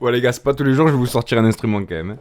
Ouais les gars, c'est pas tous les jours que je vais vous sortir un instrument quand même.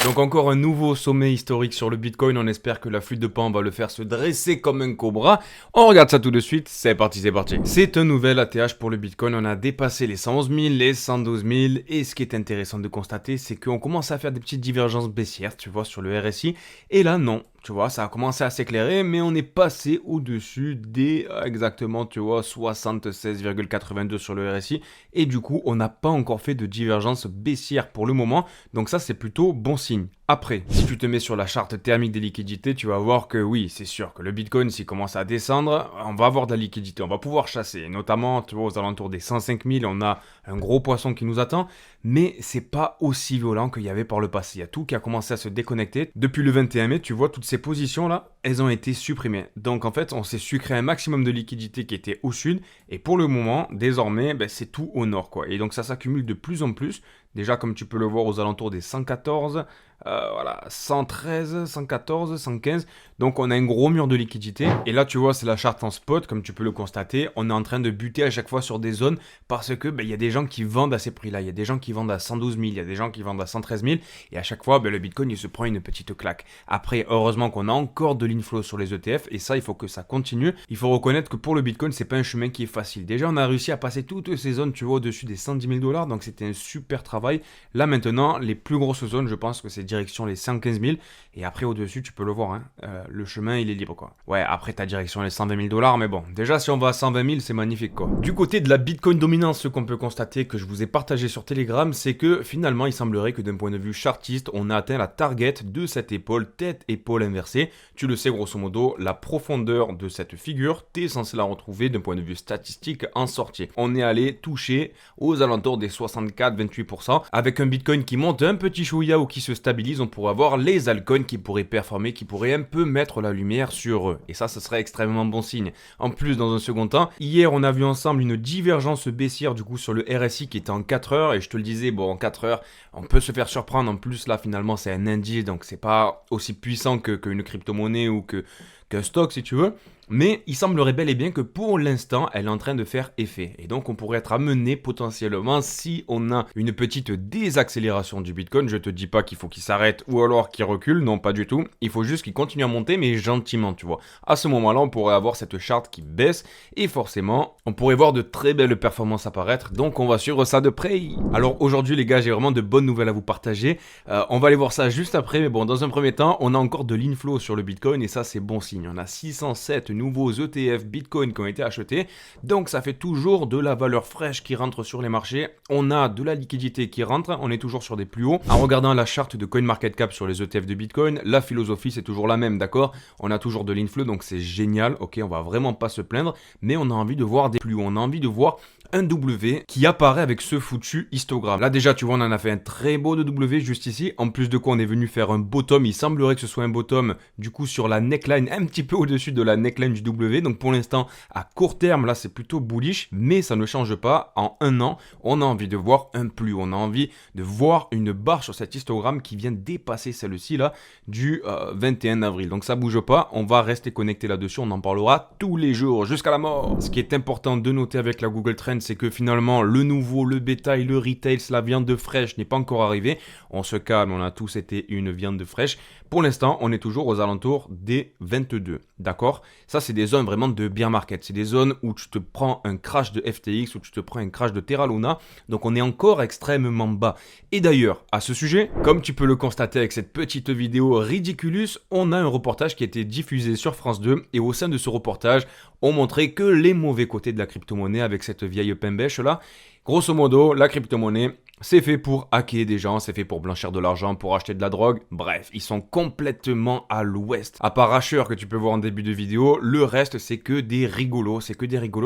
Donc encore un nouveau sommet historique sur le Bitcoin, on espère que la flûte de Pan va le faire se dresser comme un cobra. On regarde ça tout de suite, c'est parti, c'est parti. C'est un nouvel ATH pour le Bitcoin, on a dépassé les 111 000, les 112 000, et ce qui est intéressant de constater, c'est qu'on commence à faire des petites divergences baissières, tu vois, sur le RSI, et là non. Tu vois, ça a commencé à s'éclairer, mais on est passé au-dessus des exactement, tu vois, 76,82 sur le RSI. Et du coup, on n'a pas encore fait de divergence baissière pour le moment. Donc ça, c'est plutôt bon signe. Après, si tu te mets sur la charte thermique des liquidités, tu vas voir que oui, c'est sûr que le Bitcoin, s'il commence à descendre, on va avoir de la liquidité, on va pouvoir chasser. Notamment, tu vois, aux alentours des 105 000, on a un gros poisson qui nous attend. Mais c'est pas aussi violent qu'il y avait par le passé. Il y a tout qui a commencé à se déconnecter. Depuis le 21 mai, tu vois, toutes ces positions-là, elles ont été supprimées. Donc en fait, on s'est sucré un maximum de liquidité qui était au sud. Et pour le moment, désormais, c'est tout au nord, quoi. Et donc ça s'accumule de plus en plus. Déjà, comme tu peux le voir, aux alentours des 114, voilà, 113, 114, 115. Donc on a un gros mur de liquidité. Et là, tu vois, c'est la charte en spot, comme tu peux le constater. On est en train de buter à chaque fois sur des zones parce que il y a des gens qui vendent à ces prix-là. Il y a des gens qui vendent à 112 000, il y a des gens qui vendent à 113 000. Et à chaque fois, le Bitcoin, il se prend une petite claque. Après, heureusement qu'on a encore de l'inflow sur les ETF. Et ça, il faut que ça continue. Il faut reconnaître que pour le Bitcoin, c'est pas un chemin qui est facile. Déjà, on a réussi à passer toutes ces zones, tu vois, au-dessus des 110 000 $. Donc c'était un super travail. Là, maintenant, les plus grosses zones, je pense que c'est direction les 115 000. Et après, au-dessus, tu peux le voir, hein, le chemin, il est libre, quoi. Ouais, après, ta direction les 120 000 $. Mais bon, déjà, si on va à 120 000, c'est magnifique, quoi. Du côté de la Bitcoin dominance, ce qu'on peut constater, que je vous ai partagé sur Telegram, c'est que finalement, il semblerait que d'un point de vue chartiste, on a atteint la target de cette épaule, tête-épaule inversée. Tu le sais, grosso modo, la profondeur de cette figure, t'es censé la retrouver d'un point de vue statistique en sortie. On est allé toucher aux alentours des 64-28%. Avec un Bitcoin qui monte un petit chouïa ou qui se stabilise, on pourrait avoir les altcoins qui pourraient performer, qui pourraient un peu mettre la lumière sur eux. Et ça, ce serait extrêmement bon signe. En plus, dans un second temps, hier, on a vu ensemble une divergence baissière du coup sur le RSI qui était en 4 heures. Et je te le disais, bon, en 4 heures, on peut se faire surprendre. En plus, là, finalement, c'est un indice, donc c'est pas aussi puissant qu'une crypto-monnaie ou qu'un stock, si tu veux. Mais il semblerait bel et bien que pour l'instant, elle est en train de faire effet. Et donc, on pourrait être amené potentiellement, si on a une petite désaccélération du Bitcoin, je te dis pas qu'il faut qu'il s'arrête ou alors qu'il recule, non, pas du tout. Il faut juste qu'il continue à monter, mais gentiment, tu vois. À ce moment-là, on pourrait avoir cette charte qui baisse et forcément, on pourrait voir de très belles performances apparaître. Donc, on va suivre ça de près. Alors, aujourd'hui, les gars, j'ai vraiment de bonnes nouvelles à vous partager. On va aller voir ça juste après, mais bon, dans un premier temps, on a encore de l'inflow sur le Bitcoin et ça, c'est bon signe. On a 607 nouveaux ETF Bitcoin qui ont été achetés. Donc ça fait toujours de la valeur fraîche qui rentre sur les marchés. On a de la liquidité qui rentre. On est toujours sur des plus hauts. En regardant la charte de CoinMarketCap sur les ETF de Bitcoin, la philosophie c'est toujours la même, d'accord? On a toujours de l'inflow, donc c'est génial. Ok, on va vraiment pas se plaindre, mais on a envie de voir des plus hauts. On a envie de voir un W qui apparaît avec ce foutu histogramme. Là déjà tu vois on en a fait un très beau de W juste ici, en plus de quoi on est venu faire un bottom, il semblerait que ce soit un bottom du coup sur la neckline, un petit peu au-dessus de la neckline du W, donc pour l'instant à court terme là c'est plutôt bullish, mais ça ne change pas, en un an on a envie de voir un plus, on a envie de voir une barre sur cet histogramme qui vient dépasser celle-ci là du 21 avril, donc ça bouge pas, on va rester connecté là-dessus, on en parlera tous les jours jusqu'à la mort. Ce qui est important de noter avec la Google Trends, c'est que finalement le nouveau, le bétail, le retail, la viande fraîche n'est pas encore arrivé. On se calme, on a tous été une viande fraîche. Pour l'instant, on est toujours aux alentours des 22. D'accord? Ça, c'est des zones vraiment de bear market. C'est des zones où tu te prends un crash de FTX, où tu te prends un crash de Terra Luna. Donc, on est encore extrêmement bas. Et d'ailleurs, à ce sujet, comme tu peux le constater avec cette petite vidéo Ridiculous, on a un reportage qui a été diffusé sur France 2. Et au sein de ce reportage, on montrait que les mauvais côtés de la crypto-monnaie avec cette vieille pembèche là. Grosso modo, la crypto-monnaie, c'est fait pour hacker des gens, c'est fait pour blanchir de l'argent, pour acheter de la drogue. Bref, ils sont complètement à l'ouest. À part Asher que tu peux voir en début de vidéo, le reste c'est que des rigolos,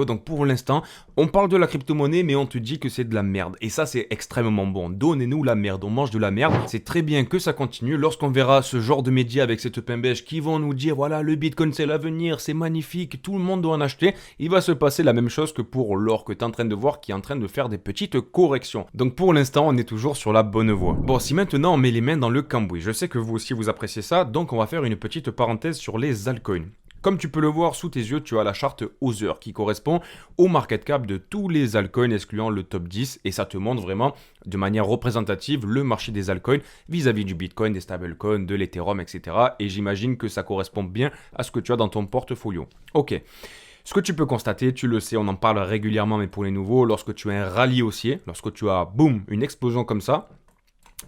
Donc pour l'instant, on parle de la crypto-monnaie mais on te dit que c'est de la merde. Et ça c'est extrêmement bon. Donnez-nous la merde, on mange de la merde. C'est très bien que ça continue. Lorsqu'on verra ce genre de médias avec cette pimbèche qui vont nous dire voilà le Bitcoin c'est l'avenir, c'est magnifique, tout le monde doit en acheter, il va se passer la même chose que pour l'or que tu es en train de voir qui est en train de faire des petites corrections. Donc pour l'instant, on est toujours sur la bonne voie. Bon, si maintenant on met les mains dans le cambouis, je sais que vous aussi vous appréciez ça, donc on va faire une petite parenthèse sur les altcoins. Comme tu peux le voir sous tes yeux, tu as la charte Other qui correspond au market cap de tous les altcoins excluant le top 10 et ça te montre vraiment de manière représentative le marché des altcoins vis-à-vis du Bitcoin, des stablecoins, de l'Ethereum, etc. Et j'imagine que ça correspond bien à ce que tu as dans ton portfolio. Ok. Ce que tu peux constater, tu le sais, on en parle régulièrement, mais pour les nouveaux, lorsque tu as un rallye haussier, lorsque tu as, boum, une explosion comme ça,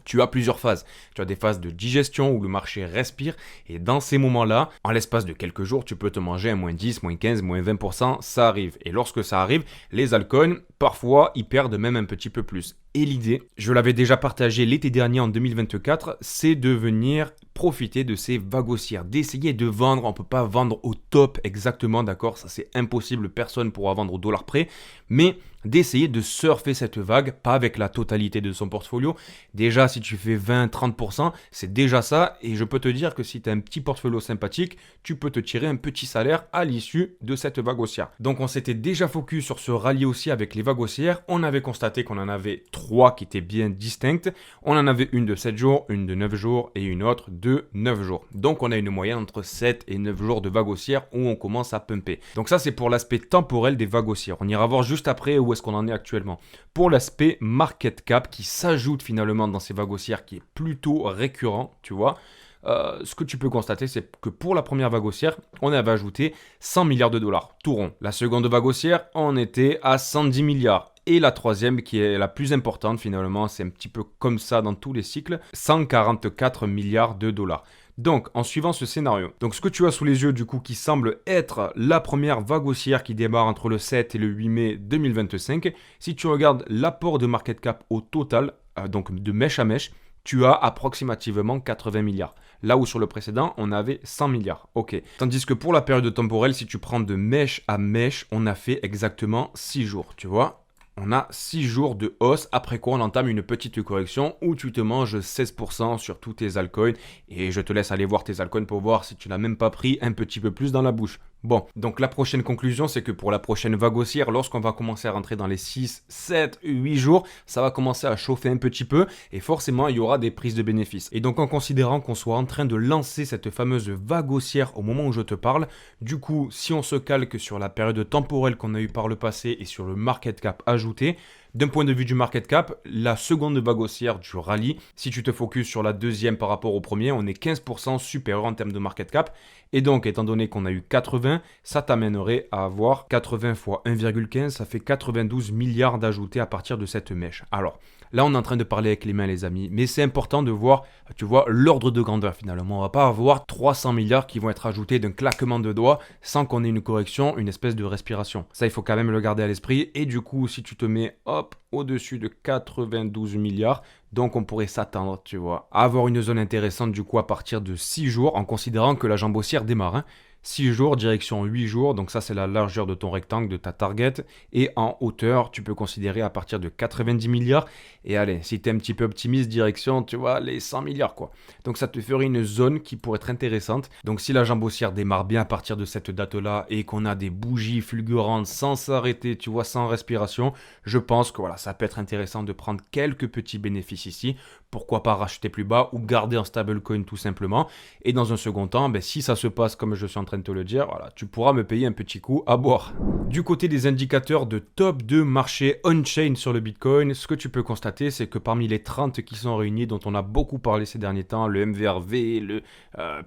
tu as plusieurs phases. Tu as des phases de digestion où le marché respire et dans ces moments-là, en l'espace de quelques jours, tu peux te manger un moins 10, moins 15, moins 20%, ça arrive. Et lorsque ça arrive, les altcoins, parfois, ils perdent même un petit peu plus. Et l'idée, je l'avais déjà partagé l'été dernier en 2024, c'est de venir profiter de ces vagues haussières, d'essayer de vendre. On ne peut pas vendre au top exactement, d'accord? Ça c'est impossible, personne ne pourra vendre au dollar près, mais d'essayer de surfer cette vague, pas avec la totalité de son portfolio. Déjà, si tu fais 20-30%, c'est déjà ça. Et je peux te dire que si tu as un petit portfolio sympathique, tu peux te tirer un petit salaire à l'issue de cette vague haussière. Donc on s'était déjà focus sur ce rallye haussier avec les vagues haussières. On avait constaté qu'on en avait 3 qui étaient bien distinctes. On en avait une de 7 jours, une de 9 jours et une autre de 9 jours. Donc on a une moyenne entre 7 et 9 jours de vagues haussières où on commence à pumper. Donc ça c'est pour l'aspect temporel des vagues haussières. On ira voir juste après où est-ce qu'on en est actuellement. Pour l'aspect market cap qui s'ajoute finalement dans ces vagues haussières qui est plutôt récurrent, tu vois. Ce que tu peux constater, c'est que pour la première vague haussière, on avait ajouté 100 milliards de dollars, tout rond. La seconde vague haussière, on était à 110 milliards. Et la troisième, qui est la plus importante finalement, c'est un petit peu comme ça dans tous les cycles, 144 milliards de dollars. Donc, en suivant ce scénario, donc ce que tu as sous les yeux du coup qui semble être la première vague haussière qui démarre entre le 7 et le 8 mai 2025, si tu regardes l'apport de market cap au total, donc de mèche à mèche, tu as approximativement 80 milliards. Là où sur le précédent, on avait 100 milliards. Ok. Tandis que pour la période temporelle, si tu prends de mèche à mèche, on a fait exactement 6 jours, tu vois. On a 6 jours de hausse, après quoi on entame une petite correction où tu te manges 16% sur tous tes altcoins et je te laisse aller voir tes altcoins pour voir si tu n'as même pas pris un petit peu plus dans la bouche. Bon, donc la prochaine conclusion, c'est que pour la prochaine vague haussière, lorsqu'on va commencer à rentrer dans les 6, 7, 8 jours, ça va commencer à chauffer un petit peu et forcément, il y aura des prises de bénéfices. Et donc, en considérant qu'on soit en train de lancer cette fameuse vague haussière au moment où je te parle, du coup, si on se calque sur la période temporelle qu'on a eue par le passé et sur le market cap ajouté, d'un point de vue du market cap, la seconde vague haussière du rallye, si tu te focuses sur la deuxième par rapport au premier, on est 15% supérieur en termes de market cap. Et donc, étant donné qu'on a eu 80, ça t'amènerait à avoir 80 fois 1,15, ça fait 92 milliards d'ajoutés à partir de cette mèche. Alors, là, on est en train de parler avec les mains, les amis. Mais c'est important de voir, tu vois, l'ordre de grandeur finalement. On va pas avoir 300 milliards qui vont être ajoutés d'un claquement de doigts sans qu'on ait une correction, une espèce de respiration. Ça, il faut quand même le garder à l'esprit. Et du coup, si tu te mets, hop, au-dessus de 92 milliards, donc on pourrait s'attendre, tu vois, à avoir une zone intéressante du coup à partir de 6 jours en considérant que la jambe haussière démarre. Hein. 6 jours, direction 8 jours, donc ça c'est la largeur de ton rectangle, de ta target. Et en hauteur, tu peux considérer à partir de 90 milliards. Et allez, si tu es un petit peu optimiste, direction, tu vois, les 100 milliards quoi. Donc ça te ferait une zone qui pourrait être intéressante. Donc si la jambe haussière démarre bien à partir de cette date-là et qu'on a des bougies fulgurantes sans s'arrêter, tu vois, sans respiration, je pense que voilà, ça peut être intéressant de prendre quelques petits bénéfices ici. Pourquoi pas racheter plus bas ou garder en stablecoin tout simplement. Et dans un second temps, si ça se passe comme je suis en train de te le dire, voilà, tu pourras me payer un petit coup à boire. Du côté des indicateurs de top 2 marché on-chain sur le Bitcoin, ce que tu peux constater, c'est que parmi les 30 qui sont réunis, dont on a beaucoup parlé ces derniers temps, le MVRV, le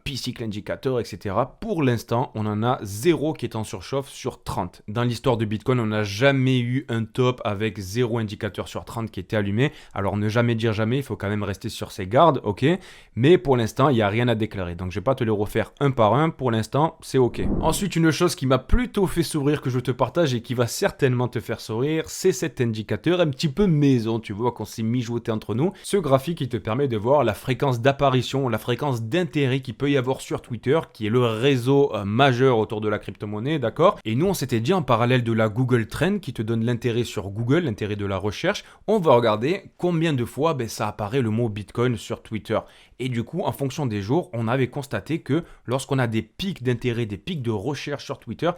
P-Cycle Indicator, etc., pour l'instant, on en a 0 qui est en surchauffe sur 30. Dans l'histoire de Bitcoin, on n'a jamais eu un top avec 0 indicateur sur 30 qui était allumé. Alors, ne jamais dire jamais, il faut quand même rester sur ses gardes, ok. Mais pour l'instant, il n'y a rien à déclarer. Donc, je ne vais pas te les refaire un par un. Pour l'instant, c'est ok. Ensuite, une chose qui m'a plutôt fait sourire que je te partage et qui va certainement te faire sourire, c'est cet indicateur un petit peu maison, tu vois, qu'on s'est mijoté entre nous. Ce graphique qui te permet de voir la fréquence d'apparition, la fréquence d'intérêt qu'il peut y avoir sur Twitter, qui est le réseau majeur autour de la crypto-monnaie, d'accord. Et nous, on s'était dit en parallèle de la Google Trend qui te donne l'intérêt sur Google, l'intérêt de la recherche, on va regarder combien de fois ça apparaît le mot Bitcoin sur Twitter. Et du coup, en fonction des jours, on avait constaté que lorsqu'on a des pics d'intérêt, des pics de recherche sur Twitter,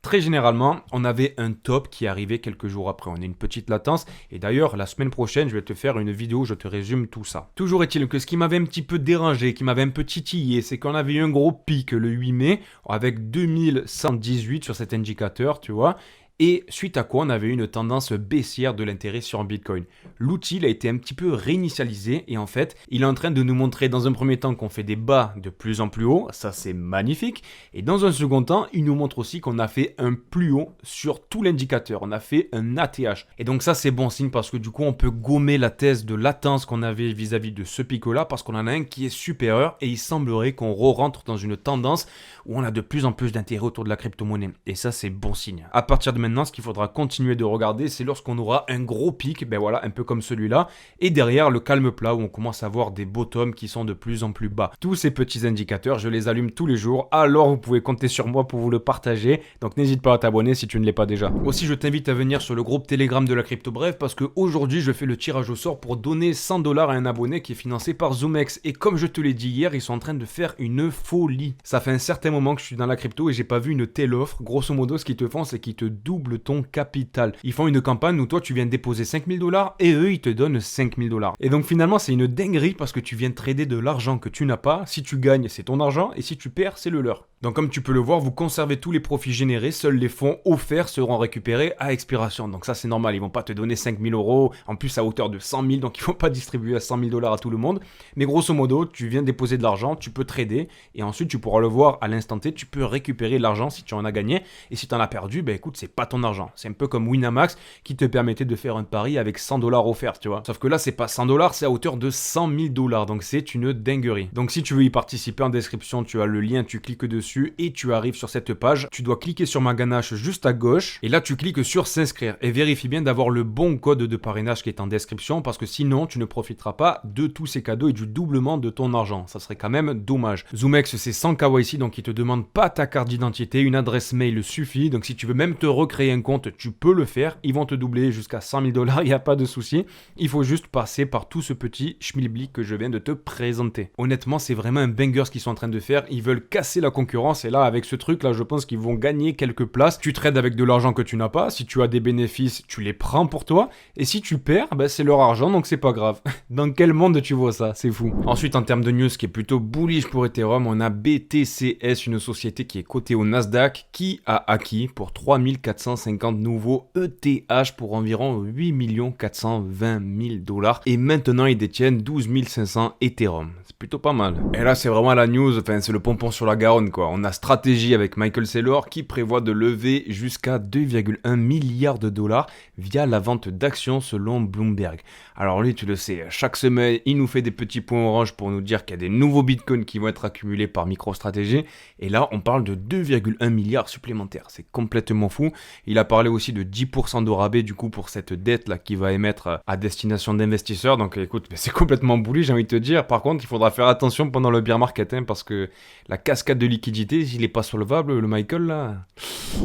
Très généralement, on avait un top qui arrivait quelques jours après. On a une petite latence. Et d'ailleurs, la semaine prochaine, je vais te faire une vidéo où je te résume tout ça. Toujours est-il que ce qui m'avait un petit peu dérangé, qui m'avait un peu titillé, c'est qu'on avait eu un gros pic le 8 mai avec 2118 sur cet indicateur, tu vois. Et suite à quoi on avait une tendance baissière de l'intérêt sur un Bitcoin. L'outil a été un petit peu réinitialisé et en fait, il est en train de nous montrer dans un premier temps qu'on fait des bas de plus en plus haut, ça c'est magnifique. Et dans un second temps, il nous montre aussi qu'on a fait un plus haut sur tout l'indicateur, on a fait un ATH. Et donc ça c'est bon signe parce que du coup on peut gommer la thèse de latence qu'on avait vis-à-vis de ce pic-là parce qu'on en a un qui est supérieur et il semblerait qu'on re-rentre dans une tendance où on a de plus en plus d'intérêt autour de la crypto-monnaie. Et ça c'est bon signe. À partir de maintenant, ce qu'il faudra continuer de regarder, c'est lorsqu'on aura un gros pic, ben voilà, un peu comme celui-là, et derrière le calme plat où on commence à voir des bottoms qui sont de plus en plus bas. Tous ces petits indicateurs, je les allume tous les jours, alors vous pouvez compter sur moi pour vous le partager, donc n'hésite pas à t'abonner si tu ne l'es pas déjà. Aussi, je t'invite à venir sur le groupe Telegram de la Crypto Bref, parce qu'aujourd'hui, je fais le tirage au sort pour donner 100 $ à un abonné qui est financé par ZoomEx, et comme je te l'ai dit hier, ils sont en train de faire une folie. Ça fait un certain moment que je suis dans la crypto et j'ai pas vu une telle offre. Grosso modo, ce qu'ils te font, c'est qu'ils te doublent ton capital. Ils font une campagne où toi tu viens déposer 5000 $ et eux ils te donnent 5000 $. Et donc finalement c'est une dinguerie parce que tu viens trader de l'argent que tu n'as pas. Si tu gagnes c'est ton argent et si tu perds c'est le leur. Donc comme tu peux le voir, vous conservez tous les profits générés, seuls les fonds offerts seront récupérés à expiration. Donc ça c'est normal, ils vont pas te donner 5000 €, en plus à hauteur de 100 000, donc ils vont pas distribuer à 100 000 $ à tout le monde. Mais grosso modo, tu viens déposer de l'argent, tu peux trader, et ensuite tu pourras le voir à l'instant T, tu peux récupérer l'argent si tu en as gagné, et si tu en as perdu, ben écoute, c'est pas ton argent. C'est un peu comme Winamax qui te permettait de faire un pari avec 100 $ offerts, tu vois. Sauf que là c'est pas 100 $, c'est à hauteur de 100 000 $, donc c'est une dinguerie. Donc si tu veux y participer, en description tu as le lien, tu cliques dessus, et tu arrives sur cette page, tu dois cliquer sur ma ganache juste à gauche et là tu cliques sur s'inscrire et vérifie bien d'avoir le bon code de parrainage qui est en description parce que sinon tu ne profiteras pas de tous ces cadeaux et du doublement de ton argent, ça serait quand même dommage. ZoomEx c'est sans KYC donc ils te demandent pas ta carte d'identité, une adresse mail suffit, donc si tu veux même te recréer un compte tu peux le faire, ils vont te doubler jusqu'à 100 000 $, il n'y a pas de souci, il faut juste passer par tout ce petit schmilblick que je viens de te présenter. Honnêtement c'est vraiment un banger ce qu'ils sont en train de faire, ils veulent casser la concurrence. Et là avec ce truc là je pense qu'ils vont gagner quelques places. Tu trades avec de l'argent que tu n'as pas, si tu as des bénéfices tu les prends pour toi et si tu perds ben c'est leur argent donc c'est pas grave. Dans quel monde tu vois ça, c'est fou. Ensuite en termes de news qui est plutôt bullish pour Ethereum, on a BTCS, une société qui est cotée au Nasdaq qui a acquis pour 3450 nouveaux ETH pour environ 8 420 000 $ et maintenant ils détiennent 12 500 Ethereum. C'est plutôt pas mal. Et là c'est vraiment la news, enfin c'est le pompon sur la Garonne quoi. On a stratégie avec Michael Saylor qui prévoit de lever jusqu'à 2,1 milliards de $ via la vente d'actions selon Bloomberg. Alors lui, tu le sais, chaque semaine, il nous fait des petits points orange pour nous dire qu'il y a des nouveaux bitcoins qui vont être accumulés par MicroStrategy. Et là, on parle de 2,1 milliards supplémentaires. C'est complètement fou. Il a parlé aussi de 10% de rabais du coup pour cette dette là qu'il va émettre à destination d'investisseurs. Donc écoute, c'est complètement bouli, j'ai envie de te dire. Par contre, il faudra faire attention pendant le bear market parce que la cascade de liquidité, il n'est pas solvable, le Michael là.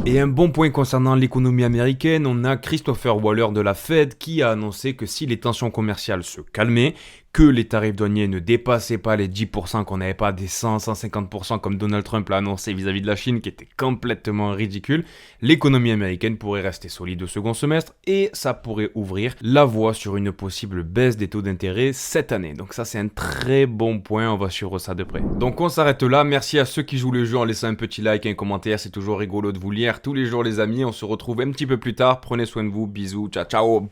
Et un bon point concernant l'économie américaine, on a Christopher Waller de la Fed qui a annoncé que si les tensions commerciales se calmaient, que les tarifs douaniers ne dépassaient pas les 10%, qu'on n'avait pas des 100-150% comme Donald Trump l'a annoncé vis-à-vis de la Chine, qui était complètement ridicule, l'économie américaine pourrait rester solide au second semestre et ça pourrait ouvrir la voie sur une possible baisse des taux d'intérêt cette année. Donc ça c'est un très bon point, on va suivre ça de près. Donc on s'arrête là, merci à ceux qui jouent le jeu en laissant un petit like et un commentaire, c'est toujours rigolo de vous lire tous les jours les amis, on se retrouve un petit peu plus tard, prenez soin de vous, bisous, ciao ciao.